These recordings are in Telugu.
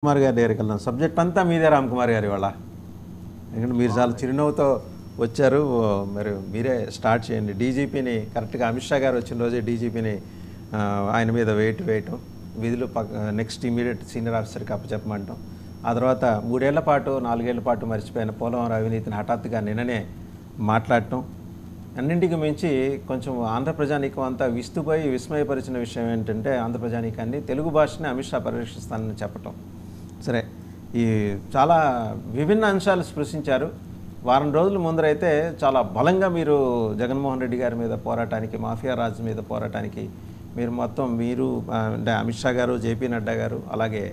కుమార్ గారి దగ్గరికి వెళ్దాం. సబ్జెక్ట్ అంతా మీదే రామ్ కుమార్ గారి వాళ్ళ, ఎందుకంటే మీరు చాలా చిరునవ్వుతో వచ్చారు. మరి మీరే స్టార్ట్ చేయండి. డీజీపీని కరెక్ట్గా అమిత్ షా గారు వచ్చిన రోజే డీజీపీని ఆయన మీద వేయటం, విధులు నెక్స్ట్ ఇమీడియట్ సీనియర్ ఆఫీసర్కి అప్పచెప్పమంటాం. ఆ తర్వాత 3 ఏళ్ల పాటు 4 ఏళ్ల పాటు మర్చిపోయిన పోలవరం అవినీతిని హఠాత్తుగా నిన్ననే మాట్లాడటం, అన్నింటికి మించి కొంచెం ఆంధ్ర ప్రజానీకం అంతా విస్తుపోయి విస్మయపరిచిన విషయం ఏంటంటే ఆంధ్ర ప్రజానీకాన్ని తెలుగు భాషని అమిత్ షా పరిరక్షిస్తానని చెప్పటం. సరే, ఈ చాలా విభిన్న అంశాలు స్పృశించారు. వారం రోజుల ముందరైతే చాలా బలంగా మీరు జగన్మోహన్ రెడ్డి గారి మీద పోరాటానికి, మాఫియా రాజు మీద పోరాటానికి మీరు అంటే అమిత్ షా గారు, జేపీ నడ్డా గారు, అలాగే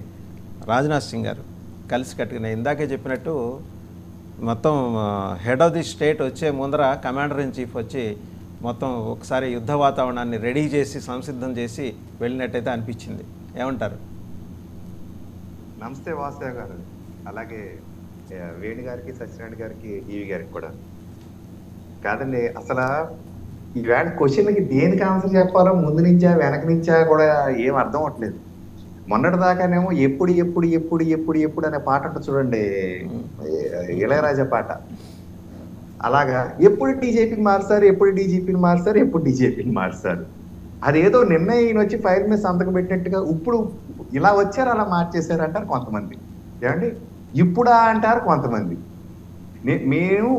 రాజ్నాథ్ సింగ్ గారు కలిసి కట్టుకునే, ఇందాకే చెప్పినట్టు మొత్తం హెడ్ ఆఫ్ ది స్టేట్ వచ్చే ముందర కమాండర్ ఇన్ చీఫ్ వచ్చి మొత్తం ఒకసారి యుద్ధ వాతావరణాన్ని రెడీ చేసి సంసిద్ధం చేసి వెళ్ళినట్టయితే అనిపించింది. ఏమంటారు? నమస్తే వాసుదేవ్ గారు, అలాగే వేణు గారికి, సత్యనారాయణ గారికి, ఈవి గారికి కూడా. కాదండి, అసలు ఈవేళ క్వశ్చన్కి దేనికి ఆన్సర్ చెప్పాలో ముందు నుంచా వెనక నుంచా కూడా ఏం అర్థం అవట్లేదు. మొన్నటి దాకానేమో ఎప్పుడు ఎప్పుడు ఎప్పుడు ఎప్పుడు ఎప్పుడు అనే పాట ఉంటుంది చూడండి, ఇళయరాజా పాట. అలాగా ఎప్పుడు డీజీపీని మారుస్తారు, ఎప్పుడు డీజీపీని మారుస్తారు, ఎప్పుడు డీజీపీని మారుస్తారు. అదేదో నిర్ణయం వచ్చి ఫైల్ మీద సంతకం పెట్టినట్టుగా ఇప్పుడు ఇలా వచ్చారు అలా మార్చేశారు అంటారు కొంతమంది. ఏమండి ఇప్పుడా అంటారు కొంతమంది. మేము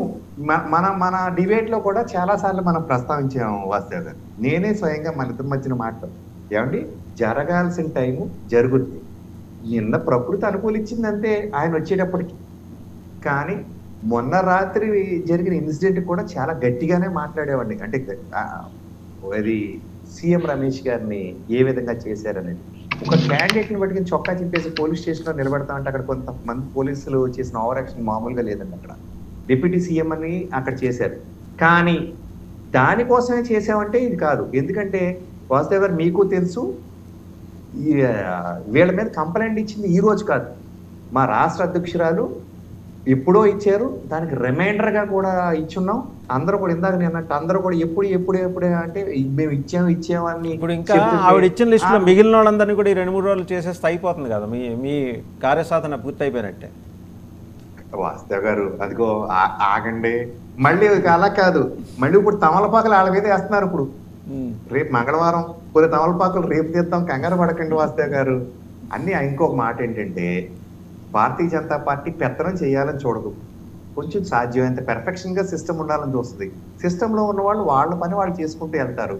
మన డిబేట్ లో కూడా చాలా సార్లు మనం ప్రస్తావించాము వాస్తవ గారు, నేనే స్వయంగా మన ఇద్దరి మధ్యన మాట్లాడు. ఏమండి జరగాల్సిన టైము జరుగుద్ది. నిన్న ప్రకృతి అనుకూలించిందంటే ఆయన వచ్చేటప్పటికి. కానీ మొన్న రాత్రి జరిగిన ఇన్సిడెంట్ కూడా చాలా గట్టిగానే మాట్లాడేవాడిని. అంటే అది సీఎం రమేష్ గారిని ఏ విధంగా చేశారనేది. ఒక క్యాండిడేట్ ని బట్టి చొక్కా చింపేసి పోలీస్ స్టేషన్ లో నిలబెడతామంటే అక్కడ కొంతమంది పోలీసులు చేసిన ఓవర్ యాక్షన్ మామూలుగా లేదండి. అక్కడ డిప్యూటీ సీఎం అని అక్కడ చేశారు. కానీ దానికోసమే చేసామంటే ఇది కాదు. ఎందుకంటే వాసుదేవ్ గారు మీకు తెలుసు, వీళ్ళ మీద కంప్లైంట్ ఇచ్చింది ఈ రోజు కాదు, మా రాష్ట్ర అధ్యక్షురాలు ఎప్పుడో ఇచ్చారు. దానికి రిమైండర్ గా కూడా ఇచ్చున్నాం. అందరూ కూడా ఇందాక నేను అన్నట్టు అందరూ కూడా ఎప్పుడు అంటే మేము ఇచ్చాము అని. ఇప్పుడు ఇంకా ఆవిడ ఇచ్చిన లిస్ట్ లో మిగిలిన వాళ్ళందరినీ కూడా 2-3 రోజులు చేసేస్తే అయిపోతుంది కదా, మీ కార్యసాధన పూర్తి అయిపోయినట్టే. వాసుదేవ్ గారు అదిగో ఆగండి, మళ్ళీ అలా కాదు, మళ్ళీ ఇప్పుడు తమలపాకులు వాళ్ళ మీద వేస్తున్నారు. ఇప్పుడు రేపు మంగళవారం కొన్ని తమలపాకులు రేపు తీద్దాం, కంగారు పడకండి వాసుదేవ్ గారు అన్ని. ఇంకొక మాట ఏంటంటే, భారతీయ జనతా పార్టీ పెత్తనం చేయాలని చూడదు. కొంచెం సాధ్యమైనంత పెర్ఫెక్షన్ గా సిస్టమ్ ఉండాలని చూస్తుంది. సిస్టమ్ లో ఉన్న వాళ్ళు వాళ్ళ పని వాళ్ళు చేసుకుంటూ వెళ్తారు.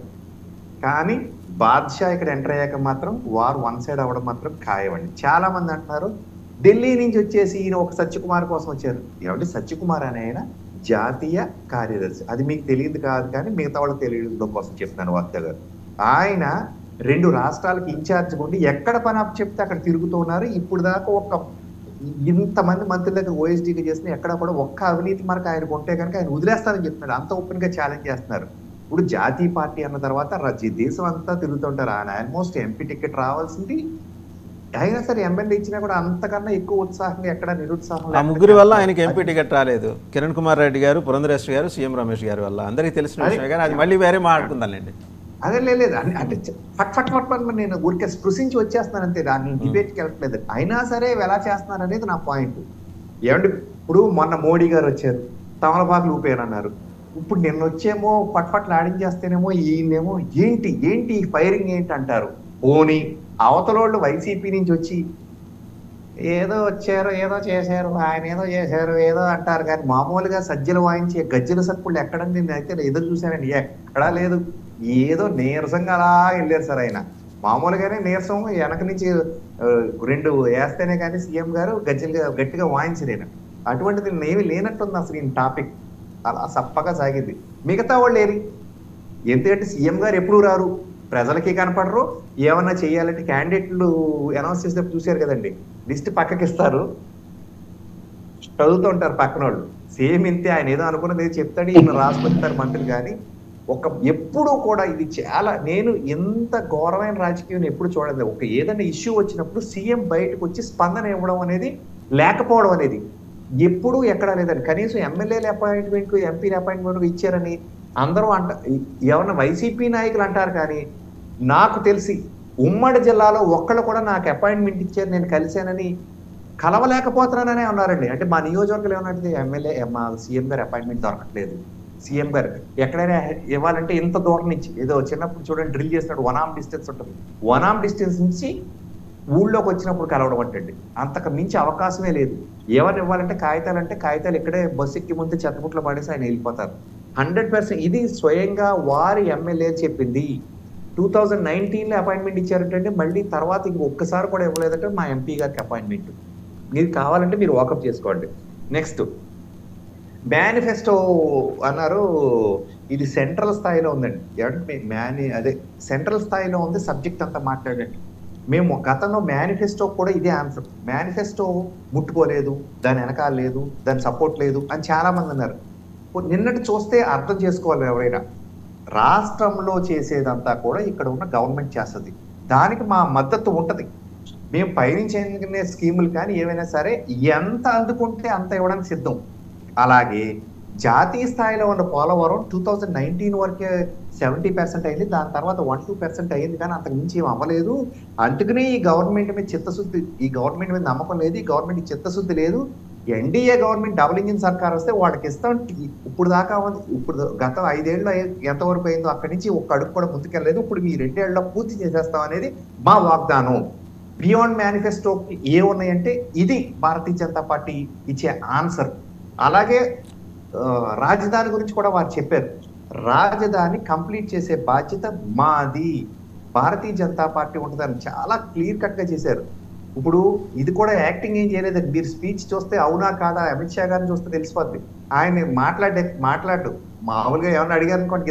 కానీ బాద్షా ఇక్కడ ఎంటర్ అయ్యాక మాత్రం వారు వన్ సైడ్ అవ్వడం మాత్రం ఖాయమండి. చాలా మంది అంటున్నారు ఢిల్లీ నుంచి వచ్చేసి ఈయన ఒక సత్యకుమార్ కోసం వచ్చారు. ఏమంటే సత్యకుమార్ అనే ఆయన జాతీయ కార్యదర్శి, అది మీకు తెలియదు కాదు, కానీ మిగతా వాళ్ళకి తెలియడం కోసం చెప్తున్నాను వాసుదేవ్ గారు. ఆయన 2 రాష్ట్రాలకు ఇన్ఛార్జ్ ఉండి ఎక్కడ పని అప్పు చెప్తే అక్కడ తిరుగుతూ ఉన్నారు. ఇప్పుడు దాకా ఇంతమంది మంత్రుల దగ్గర ఓఎస్డీగా చేసిన ఎక్కడ కూడా ఒక్క అవినీతి మనకు ఆయనకు ఉంటే కనుక ఆయన వదిలేస్తారని చెప్తున్నారు. అంత ఓపెన్ గా ఛాలెంజ్ చేస్తున్నారు. ఇప్పుడు జాతీయ పార్టీ అన్న తర్వాత దేశం అంతా తిరుగుతుంటారు. ఆయన ఆల్మోస్ట్ ఎంపీ టికెట్ రావాల్సింది, అయినా సరే ఎమ్మెల్యే ఇచ్చినా కూడా అంతకన్నా ఎక్కువ ఉత్సాహంగా ఎక్కడ నిరుత్సాహం. ఆ ముగ్గురి వల్ల ఆయనకి ఎంపీ టికెట్ రాలేదు. కిరణ్ కుమార్ రెడ్డి గారు, పురంధరేశ్వరి గారు, సీఎం రమేష్ గారి వల్ల. అందరికీ తెలిసిన విషయమే, కానీ అది మళ్ళీ వేరే మాట్లాడుకుందాంలేండి. అదే లేదు అంటే ఫట్ ఫట్ ఫట్ ఫట్ నేను ఊరికే స్పృశించి వచ్చేస్తున్నాను అంతే, దాన్ని డిబేట్కి వెళ్ళట్లేదు. అయినా సరే ఎలా చేస్తున్నారు అనేది నా పాయింట్. ఏమంటే ఇప్పుడు మొన్న మోడీ గారు వచ్చారు, తమలపాకులు ఊపేరన్నారు. ఇప్పుడు నిన్న వచ్చేమో ఫట్ ఫట్లు ఆడించేస్తేనేమో ఈయనేమో ఏంటి ఫైరింగ్ ఏంటి అంటారు. పోనీ అవతలోళ్ళు వైసీపీ నుంచి వచ్చి ఏదో వచ్చారు, ఏదో చేశారు, ఆయన ఏదో చేశారు ఏదో అంటారు. కానీ మామూలుగా సజ్జలు వాయించే గజ్జల సప్పుళ్ళు ఎక్కడండి? నేనైతే ఎదురు చూశానండి, ఎక్కడా లేదు. ఏదో నీరసంగా అలా వెళ్ళారు సార్. ఆయన మామూలుగానే నీరసం, వెనక నుంచి 2 వేస్తేనే కానీ సీఎం గారు గట్టిగా వాయించలేను. అటువంటిది ఏమి లేనట్టుంది అసలు ఈ టాపిక్. అలా సప్పగా సాగింది. మిగతా వాళ్ళు ఏరి, ఎందుకంటే సీఎం గారు ఎప్పుడు రారు, ప్రజలకి కనపడరు. ఏమన్నా చేయాలంటే క్యాండిడేట్లు అనౌన్స్ చేసేటప్పుడు చూశారు కదండి, లిస్ట్ పక్కకి ఇస్తారు, చదువుతూ ఉంటారు పక్కన వాళ్ళు. సేమ్ ఇంతే, ఆయన ఏదో అనుకున్నది ఏదో చెప్తాడు, ఈయన రాసుకొస్తారు మంత్రులు. కానీ ఎప్పుడూ కూడా ఇది చాలా, నేను ఎంత ఘోరమైన రాజకీయం ఎప్పుడు చూడలేదు. ఏదైనా ఇష్యూ వచ్చినప్పుడు సీఎం బయటకు వచ్చి స్పందన ఇవ్వడం అనేది లేకపోవడం అనేది ఎప్పుడూ ఎక్కడా లేదండి. కనీసం ఎమ్మెల్యేల అపాయింట్మెంట్, ఎంపీల అపాయింట్మెంట్ ఇచ్చారని అందరూ ఏమన్నా వైసీపీ నాయకులు అంటారు. కానీ నాకు తెలిసి ఉమ్మడి జిల్లాలో ఒక్కళ్ళు కూడా నాకు అపాయింట్మెంట్ ఇచ్చారు, నేను కలిశానని కలవలేకపోతున్నాననే ఉన్నారండి. అంటే మా నియోజకవర్గంలో ఏమన్నది ఎమ్మెల్యే మా సీఎం గారి అపాయింట్మెంట్ దొరకట్లేదు. సీఎం గారు ఎక్కడైనా ఇవ్వాలంటే ఇంత దూరం నుంచి ఏదో చిన్నప్పుడు చూడండి డ్రిల్ చేసినట్టు 1 arm డిస్టెన్స్ ఉంటుంది. 1 arm డిస్టెన్స్ నుంచి ఊళ్ళోకి వచ్చినప్పుడు కలవడం అంటండి. అంతకు మించి అవకాశమే లేదు. ఎవరు ఇవ్వాలంటే కాగితాలు ఇక్కడే బస్సు ఎక్కి ముందు చెత్తపుట్లో పడేసి ఆయన వెళ్ళిపోతారు. 100% ఇది స్వయంగా వారి ఎమ్మెల్యే చెప్పింది. 2019లో అపాయింట్మెంట్ ఇచ్చారంటే మళ్ళీ తర్వాత ఒక్కసారి కూడా ఇవ్వలేదంటే మా ఎంపీ గారికి అపాయింట్మెంట్. మీరు కావాలంటే మీరు వాకప్ చేసుకోండి. నెక్స్ట్ మేనిఫెస్టో అన్నారు. ఇది సెంట్రల్ స్థాయిలో ఉందండి. అదే సెంట్రల్ స్థాయిలో ఉంది. సబ్జెక్ట్ అంతా మాట్లాడండి. మేము గతంలో మేనిఫెస్టో కూడా ఇదే ఆన్సర్. మేనిఫెస్టో ముట్టుకోలేదు, దాని వెనకాల లేదు, దాని సపోర్ట్ లేదు అని చాలా మంది అన్నారు. నిన్నటి చూస్తే అర్థం చేసుకోవాలి ఎవరైనా. రాష్ట్రంలో చేసేదంతా కూడా ఇక్కడ ఉన్న గవర్నమెంట్ చేస్తుంది. దానికి మా మద్దతు ఉంటది. మేము పయనించే స్కీములు కానీ ఏమైనా సరే ఎంత అందుకుంటే అంత ఇవ్వడానికి సిద్ధం. అలాగే జాతీయ స్థాయిలో ఉన్న పోలవరం 2019 వరకే 70% అయింది. దాని తర్వాత 1-2% అయింది, కానీ అంతకు మించి ఏం అవ్వలేదు. అందుకనే ఈ గవర్నమెంట్ మీద చిత్తశుద్ధి, ఈ గవర్నమెంట్ మీద నమ్మకం లేదు, ఈ గవర్నమెంట్ చిత్తశుద్ధి లేదు. ఎన్డీఏ గవర్నమెంట్ డబుల్ ఇంజిన్ సర్కార్ వస్తే వాడికి ఇస్తాం. ఇప్పుడు దాకా ఇప్పుడు గత 5 ఏళ్ళు ఎంతవరకు అయిందో అక్కడి నుంచి ఒక్క అడుగు కూడా ముందుకెళ్ళలేదు. ఇప్పుడు ఈ 2 ఏళ్లలో పూర్తి చేసేస్తాం అనేది మా వాగ్దానం. బియాండ్ మేనిఫెస్టో ఏ ఉన్నాయంటే ఇది భారతీయ జనతా పార్టీ ఇచ్చే ఆన్సర్. అలాగే రాజధాని గురించి కూడా వారు చెప్పారు. రాజధాని కంప్లీట్ చేసే బాధ్యత మాది, భారతీయ జనతా పార్టీ ఉంటుందని చాలా క్లియర్ కట్ గా చేశారు. ఇప్పుడు ఇది కూడా యాక్టింగ్ ఏం చేయలేదండి. మీరు స్పీచ్ చూస్తే అవునా కాదా, అమిత్ షా గారిని చూస్తే తెలిసిపోద్ది. ఆయన మాట్లాడు మామూలుగా ఏమన్నా అడిగారు అనుకోండి